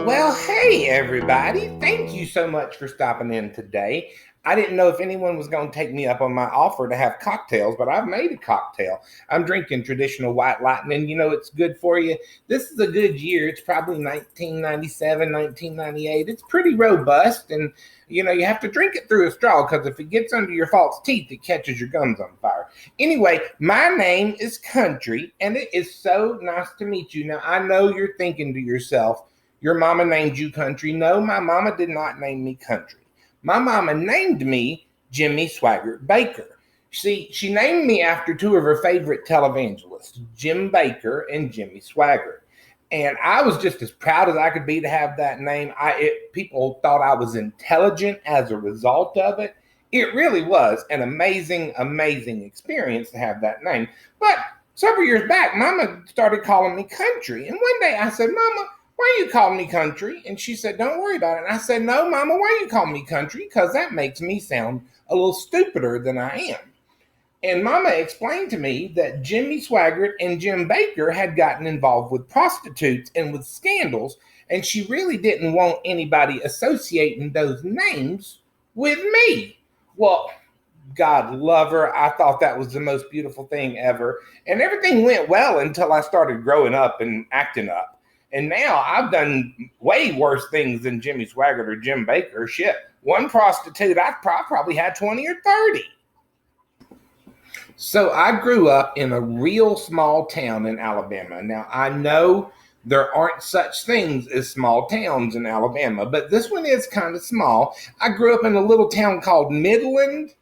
Well, hey everybody. Thank you so much for stopping in today. I didn't know if anyone was going to take me up on my offer to have cocktails, but I've made a cocktail. I'm drinking traditional white lightning. You know, it's good for you. This is a good year. It's probably 1997, 1998. It's pretty robust, and you have to drink it through a straw because if it gets under your false teeth, it catches your gums on fire. Anyway, my name is Country, and it is so nice to meet you. Now, I know you're thinking to yourself, your mama named you Country. No, my mama did not name me Country. My mama named me Jimmy Swaggart Baker. See, she named me after two of her favorite televangelists, Jim Bakker and Jimmy Swaggart. And I was just as proud as I could be to have that name. People thought I was intelligent as a result of it. It really was an amazing, amazing experience to have that name. But several years back, Mama started calling me Country. And one day I said, Mama, why you call me Country? And she said, don't worry about it. And I said, no, Mama, why you call me Country? Because that makes me sound a little stupider than I am. And Mama explained to me that Jimmy Swaggart and Jim Bakker had gotten involved with prostitutes and with scandals, and she really didn't want anybody associating those names with me. Well, God love her. I thought that was the most beautiful thing ever. And everything went well until I started growing up and acting up. And now I've done way worse things than Jimmy Swaggart or Jim Bakker. Shit, one prostitute, I probably had 20 or 30. So I grew up in a real small town in Alabama. Now, I know there aren't such things as small towns in Alabama, but this one is kind of small. I grew up in a little town called Midland.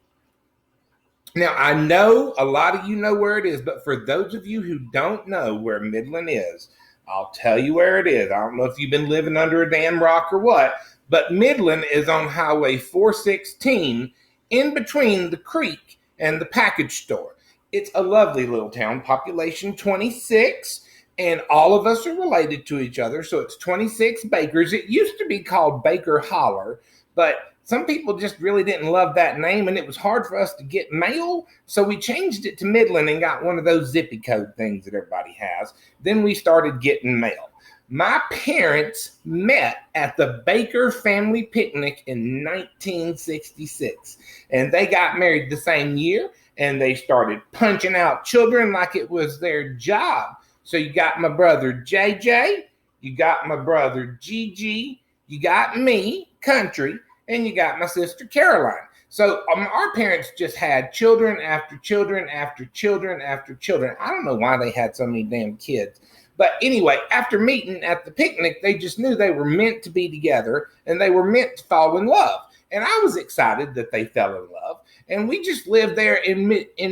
Now, I know a lot of you know where it is, but for those of you who don't know where Midland is, I'll tell you where it is. I don't know if you've been living under a damn rock or what, but Midland is on Highway 416 in between the creek and the package store. It's a lovely little town, population 26, and all of us are related to each other, so it's 26 Bakers. It used to be called Baker Holler, but some people just really didn't love that name, and it was hard for us to get mail, so we changed it to Midland and got one of those zippy code things that everybody has. Then we started getting mail. My parents met at the Baker family picnic in 1966, and they got married the same year, and they started punching out children like it was their job. So you got my brother JJ, you got my brother GG, you got me, Country, and you got my sister Caroline. So our parents just had children after children after children after children. I don't know why they had so many damn kids. But anyway, after meeting at the picnic, they just knew they were meant to be together and they were meant to fall in love. And I was excited that they fell in love. And we just lived there in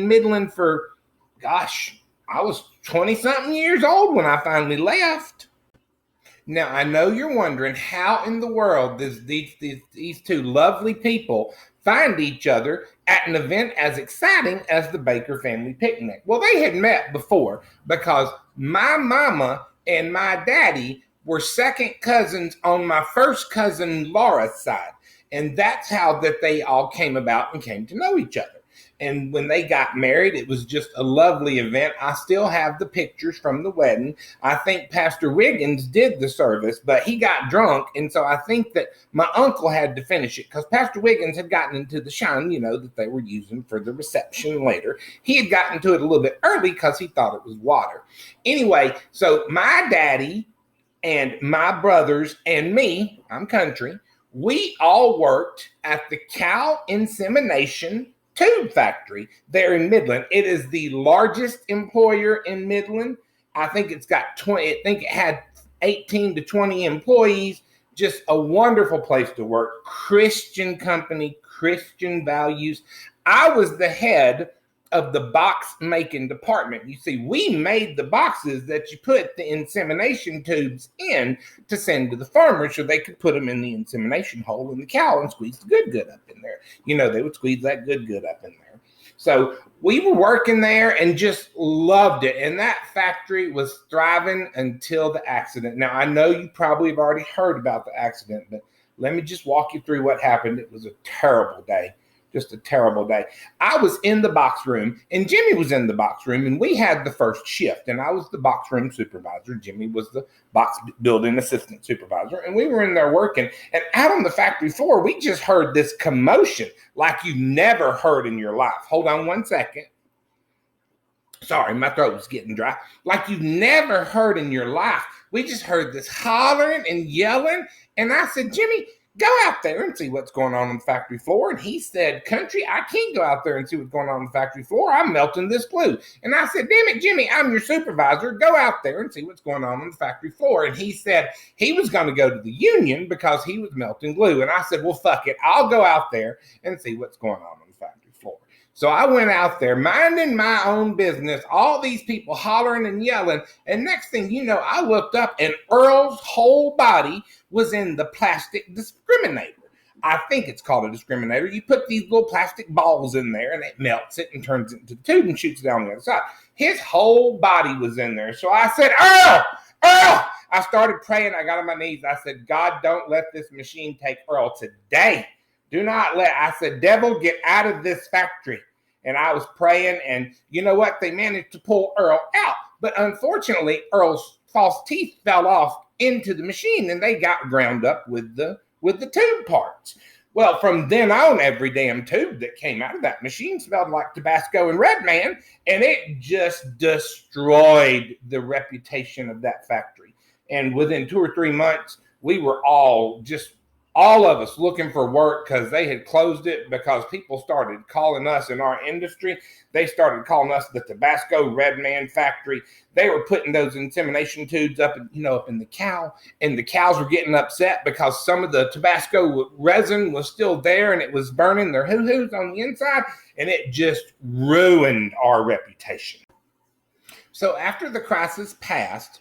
Midland for, gosh, I was 20-something years old when I finally left. Now, I know you're wondering how in the world these two lovely people find each other at an event as exciting as the Baker family picnic. Well, they had met before because my mama and my daddy were second cousins on my first cousin Laura's side. And that's how that they all came about and came to know each other. And when they got married, it was just a lovely event. I still have the pictures from the wedding. I think Pastor Wiggins did the service, but he got drunk. And so I think that my uncle had to finish it because Pastor Wiggins had gotten into the shine, that they were using for the reception later. He had gotten to it a little bit early because he thought it was water. Anyway, so my daddy and my brothers and me, I'm Country, we all worked at the cow insemination tube factory there in Midland. It is the largest employer in Midland. I think it's got 20, I think it had 18 to 20 employees. Just a wonderful place to work. Christian company, Christian values. I was the head of the box making department. You see, we made the boxes that you put the insemination tubes in to send to the farmers so they could put them in the insemination hole in the cow and squeeze the good up in there. They would squeeze that good up in there. So we were working there and just loved it. And that factory was thriving until the accident. Now, I know you probably have already heard about the accident, but let me just walk you through what happened. It was a terrible day. just a terrible day. I was in the box room, and Jimmy was in the box room, and we had the first shift, and I was the box room supervisor. Jimmy was the box building assistant supervisor, and we were in there working, and out on the factory floor, we just heard this commotion like you've never heard in your life. Hold on one second. Sorry, my throat was getting dry. Like you've never heard in your life. We just heard this hollering and yelling. And I said, Jimmy, go out there and see what's going on the factory floor. And he said, Country, I can't go out there and see what's going on the factory floor. I'm melting this glue. And I said, damn it, Jimmy, I'm your supervisor. Go out there and see what's going on the factory floor. And he said he was going to go to the union because he was melting glue. And I said, well, fuck it. I'll go out there and see what's going on the factory floor. So I went out there minding my own business, all these people hollering and yelling. And next thing you know, I looked up and Earl's whole body was in the plastic discriminator. I think it's called a discriminator. You put these little plastic balls in there and it melts it and turns it into the tube and shoots it down the other side. His whole body was in there. So I said, Earl! I started praying. I got on my knees. I said, God, don't let this machine take Earl today. Do not let, I said, devil, get out of this factory. And I was praying, and you know what? They managed to pull Earl out. But unfortunately, Earl's false teeth fell off into the machine, and they got ground up with the tube parts. Well, from then on, every damn tube that came out of that machine smelled like Tabasco and Red Man, and it just destroyed the reputation of that factory. And within 2 or 3 months, we were all of us looking for work because they had closed it because people started calling us in our industry. They started calling us the Tabasco Red Man factory. They were putting those insemination tubes up in the cow, and the cows were getting upset because some of the Tabasco resin was still there and it was burning their hoo-hoos on the inside, and it just ruined our reputation. So after the crisis passed,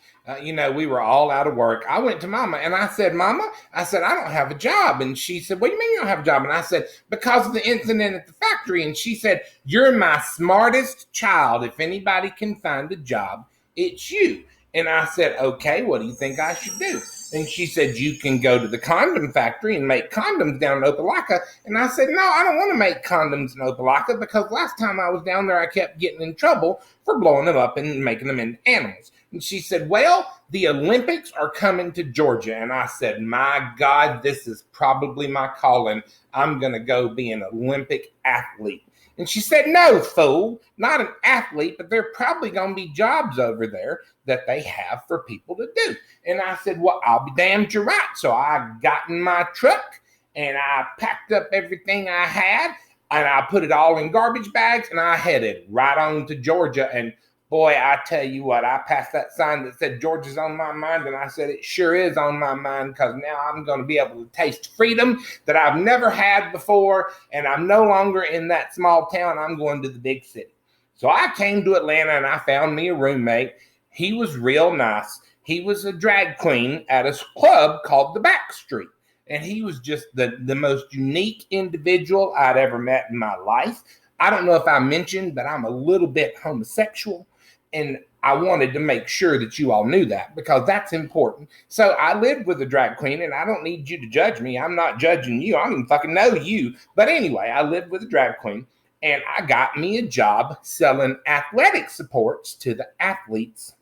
we were all out of work. I went to Mama and I said, Mama, I don't have a job. And she said, what do you mean you don't have a job? And I said, because of the incident at the factory. And she said, you're my smartest child. If anybody can find a job, it's you. And I said, okay, what do you think I should do? And she said, you can go to the condom factory and make condoms down in Opelika. And I said, no, I don't want to make condoms in Opelika because last time I was down there, I kept getting in trouble for blowing them up and making them into animals. And she said, well, the Olympics are coming to Georgia. And I said, my God, this is probably my calling. I'm going to go be an Olympic athlete. And she said, no, fool, not an athlete, but there are probably going to be jobs over there that they have for people to do. And I said, well, I'll be damned, you're right. So I got in my truck and I packed up everything I had and I put it all in garbage bags and I headed right on to Georgia. And boy, I tell you what, I passed that sign that said Georgia's on my mind, and I said it sure is on my mind because now I'm going to be able to taste freedom that I've never had before, and I'm no longer in that small town. I'm going to the big city. So I came to Atlanta, and I found me a roommate. He was real nice. He was a drag queen at a club called the Backstreet, and he was just the most unique individual I'd ever met in my life. I don't know if I mentioned, but I'm a little bit homosexual. And I wanted to make sure that you all knew that because that's important. So I lived with a drag queen, and I don't need you to judge me. I'm not judging you. I don't even fucking know you. But anyway, I lived with a drag queen, and I got me a job selling athletic supports to the athletes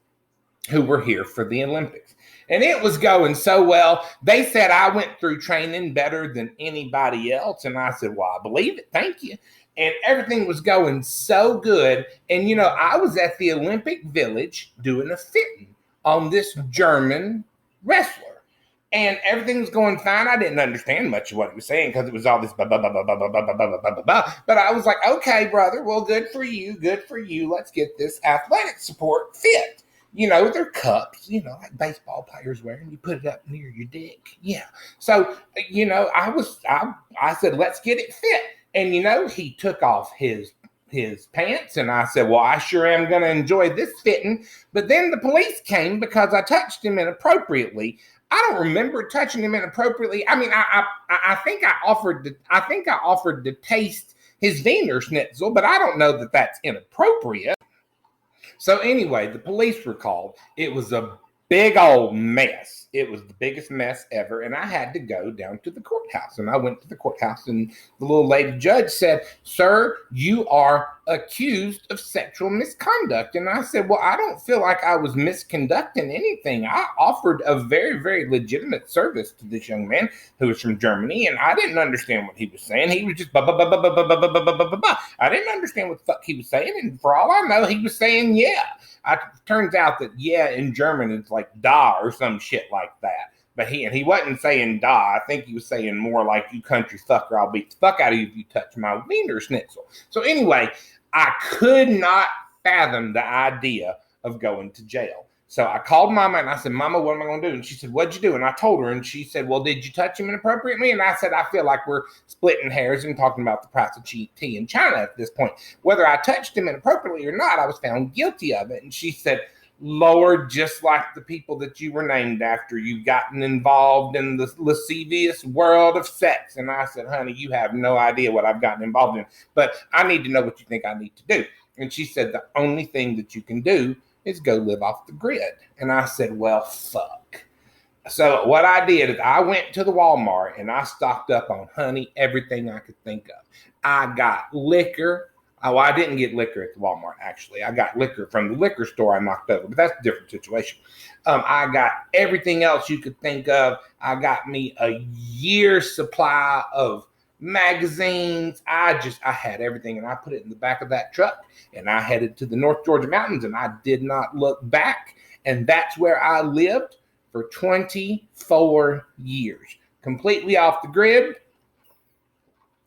who were here for the Olympics. And it was going so well. They said I went through training better than anybody else. And I said, well, I believe it. Thank you. And everything was going so good. And, I was at the Olympic Village doing a fitting on this German wrestler. And everything was going fine. I didn't understand much of what he was saying because it was all this blah, blah, blah, blah, blah, blah, blah, blah, blah, blah, blah. But I was like, okay, brother, well, good for you. Good for you. Let's get this athletic support fit. They're cups, like baseball players wear, and you put it up near your dick. Yeah. So, I said, let's get it fit. And, he took off his pants, and I said, well, I sure am going to enjoy this fitting. But then the police came because I touched him inappropriately. I don't remember touching him inappropriately. I mean, I think I offered to taste his Wiener Schnitzel, but I don't know that that's inappropriate. So anyway, the police were called. It was a big old mess. It was the biggest mess ever, and I had to go down to the courthouse. And I went to the courthouse, and the little lady judge said, "Sir, you are accused of sexual misconduct." And I said, "Well, I don't feel like I was misconducting anything. I offered a very, very legitimate service to this young man who was from Germany, and I didn't understand what he was saying. He was just ba ba ba ba ba ba ba ba ba ba ba. I didn't understand what the fuck he was saying, and for all I know, he was saying yeah." Turns out that yeah in German it's like da or some shit like that. But he wasn't saying da. I think he was saying more like, "You country fucker, I'll beat the fuck out of you if you touch my wiener schnitzel." So anyway, I could not fathom the idea of going to jail. So I called Mama and I said, "Mama, what am I going to do?" And she said, "What'd you do?" And I told her, and she said, "Well, did you touch him inappropriately?" And I said, "I feel like we're splitting hairs and talking about the price of tea in China at this point. Whether I touched him inappropriately or not, I was found guilty of it." And she said, "Lord, just like the people that you were named after, you've gotten involved in the lascivious world of sex." And I said, "Honey, you have no idea what I've gotten involved in, but I need to know what you think I need to do." And she said, "The only thing that you can do is go live off the grid." And I said, "Well, fuck." So what I did is I went to the Walmart and I stocked up on, honey, everything I could think of. I got liquor. Oh, I didn't get liquor at the Walmart, actually. I got liquor from the liquor store I knocked over, but that's a different situation. I got everything else you could think of. I got me a year's supply of magazines. I had everything, and I put it in the back of that truck, and I headed to the North Georgia mountains, and I did not look back. And that's where I lived for 24 years, completely off the grid.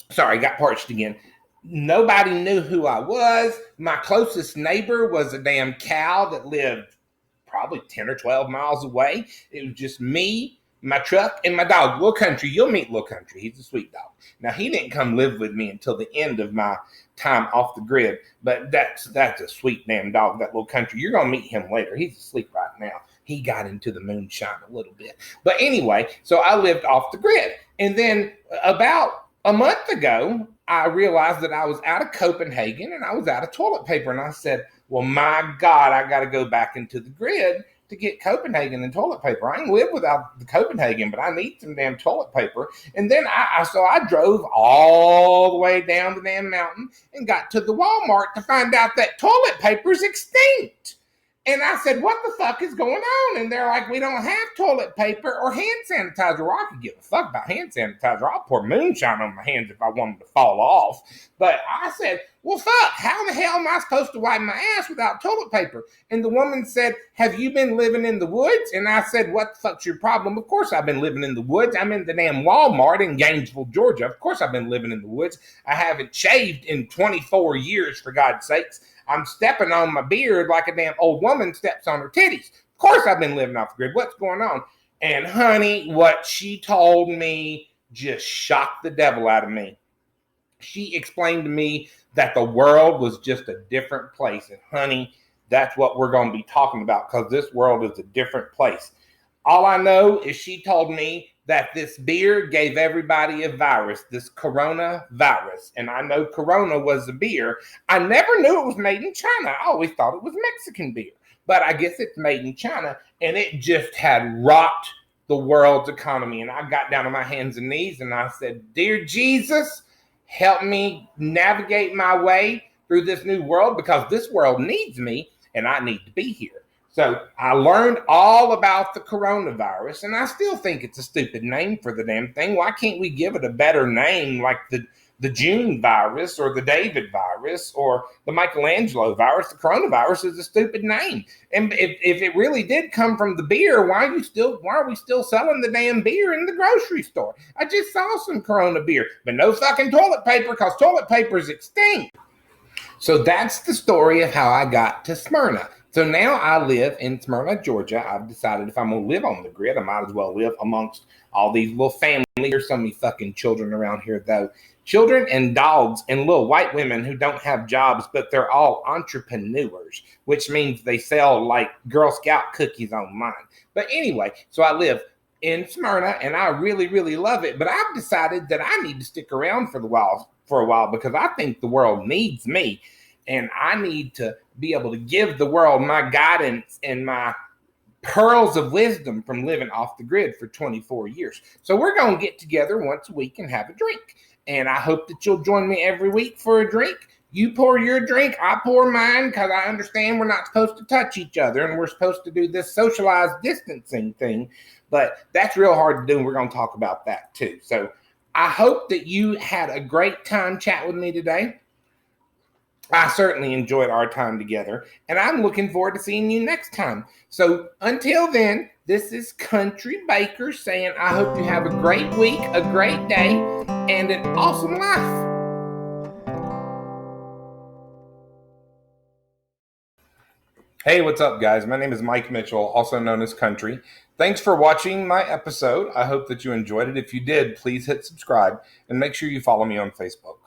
Sorry, got parched again. Nobody knew who I was. My closest neighbor was a damn cow that lived probably 10 or 12 miles away. It was just me, my truck, and my dog, Little Country. You'll meet Little Country. He's a sweet dog. Now, he didn't come live with me until the end of my time off the grid, but that's a sweet damn dog, that Little Country. You're going to meet him later. He's asleep right now. He got into the moonshine a little bit. But anyway, so I lived off the grid. And then about a month ago, I realized that I was out of Copenhagen and I was out of toilet paper. And I said, well, my God, I got to go back into the grid to get Copenhagen and toilet paper. I can live without the Copenhagen, but I need some damn toilet paper. And then I drove all the way down the damn mountain and got to the Walmart to find out that toilet paper's extinct. And I said, what the fuck is going on? And they're like, we don't have toilet paper or hand sanitizer. Well, I could give a fuck about hand sanitizer. I'll pour moonshine on my hands if I want them to fall off. But I said, well, fuck, how the hell am I supposed to wipe my ass without toilet paper? And the woman said, have you been living in the woods? And I said, what the fuck's your problem? Of course I've been living in the woods. I'm in the damn Walmart in Gainesville, Georgia. Of course I've been living in the woods. I haven't shaved in 24 years, for God's sakes. I'm stepping on my beard like a damn old woman steps on her titties. Of course I've been living off the grid. What's going on? And honey, what she told me just shocked the devil out of me. She explained to me that the world was just a different place. And honey, that's what we're going to be talking about, because this world is a different place. All I know is she told me that this beer gave everybody a virus, this coronavirus. And I know Corona was a beer. I never knew it was made in China. I always thought it was Mexican beer. But I guess it's made in China. And it just had rocked the world's economy. And I got down on my hands and knees and I said, dear Jesus, help me navigate my way through this new world, because this world needs me and I need to be here. So I learned all about the coronavirus, and I still think it's a stupid name for the damn thing. Why can't we give it a better name, like the June virus or the David virus or the Michelangelo virus? The coronavirus is a stupid name. And if it really did come from the beer, why are we still selling the damn beer in the grocery store? I just saw some Corona beer, but no fucking toilet paper, because toilet paper is extinct. So that's the story of how I got to Smyrna. So now I live in Smyrna, Georgia. I've decided if I'm going to live on the grid, I might as well live amongst all these little families. There's so many fucking children around here, though. Children and dogs and little white women who don't have jobs, but they're all entrepreneurs, which means they sell like Girl Scout cookies online. But anyway, so I live in Smyrna and I really, really love it. But I've decided that I need to stick around for a while because I think the world needs me. And I need to be able to give the world my guidance and my pearls of wisdom from living off the grid for 24 years. So we're going to get together once a week and have a drink. And I hope that you'll join me every week for a drink. You pour your drink, I pour mine, because I understand we're not supposed to touch each other and we're supposed to do this socialized distancing thing. But that's real hard to do, and we're going to talk about that too. So I hope that you had a great time chatting with me today. I certainly enjoyed our time together, and I'm looking forward to seeing you next time. So until then, this is Country Baker saying I hope you have a great week, a great day, and an awesome life. Hey, what's up, guys? My name is Mike Mitchell, also known as Country. Thanks for watching my episode. I hope that you enjoyed it. If you did, please hit subscribe and make sure you follow me on Facebook.